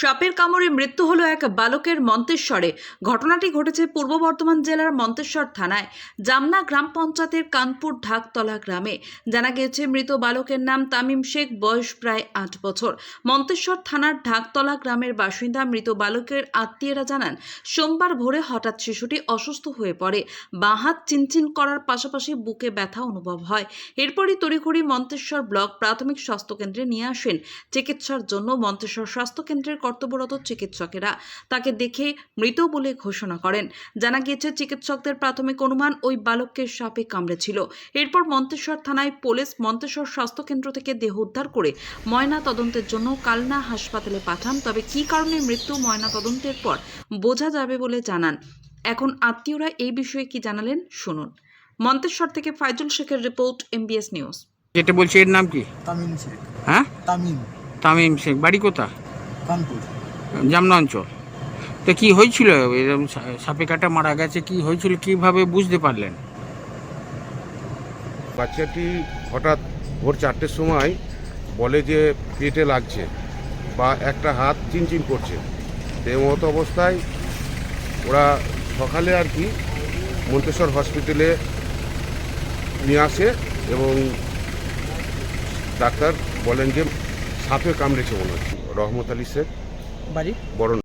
সাপের কামড়ে মৃত্যু হলো এক বালকের মন্তেশ্বরে। ঘটনাটি ঘটেছে পূর্ব বর্ধমান জেলার মন্তেশ্বর থানায় জামনা গ্রাম পঞ্চায়েতের কানপুর ঢাকতলা গ্রামে। জানা গিয়েছে মৃত বালকের নাম তামিম শেখ, বয়স প্রায় 8 বছর। মন্তেশ্বর থানার ঢাকতলা গ্রামের বাসিন্দা। মৃত বালকের আত্মীয়রা জানান, সোমবার ভোরে হঠাৎ শিশুটি অসুস্থ হয়ে পড়ে। বাঁ হাত চিনচিন করার পাশাপাশি বুকে ব্যথা অনুভব হয়। এরপরই তড়িঘড়ি মন্তেশ্বর ব্লক প্রাথমিক স্বাস্থ্যকেন্দ্রে নিয়ে আসেন চিকিৎসার জন্য। মন্তেশ্বর স্বাস্থ্যকেন্দ্রের কর্তব্যরত চিকিৎসকেরা তাকে দেখে মৃত বলে ঘোষণা করেন। জানা গিয়েছে চিকিৎসকদের প্রাথমিক অনুমান ওই বালককে সাপে কামড়েছিল। এরপর মন্তেশ্বর থানায় পুলিশ মন্তেশ্বর স্বাস্থ্যকেন্দ্র থেকে দেহ উদ্ধার করে ময়না তদন্তের জন্য কালনা হাসপাতালে পাঠান। তবে কী কারণে মৃত্যু ময়না তদন্তের পর বোঝা যাবে বলে জানান। এখন আত্মীয়রা এই বিষয়ে কি জানালেন শুনুন। মন্তেশ্বর থেকে ফাইজুল শেখের রিপোর্ট, MBS নিউজ। যেটা বলছে এর নাম কি? তামিম শেখ। হ্যাঁ, তামিম শেখ। বাড়ি কোথা? কানপুর। জামনা অঞ্চল। তো কি হয়েছিল? এরকম সাপে কাটা মারা গেছে, কি হয়েছিল, কিভাবে বুঝতে পারলেন? বাচ্চাটি হঠাৎ ভোর 4টের সময় বলে যে পেটে লাগছে বা একটা হাত চিনচিন করছে। এই মতো অবস্থায় ওরা সকালে আর কি মন্তেশ্বর হসপিটালে নিয়ে আসে এবং ডাক্তার বলেন যে সাপে কামড়েছে মনে হচ্ছে। রহমত আলী শেখ, বাড়ি বরণ।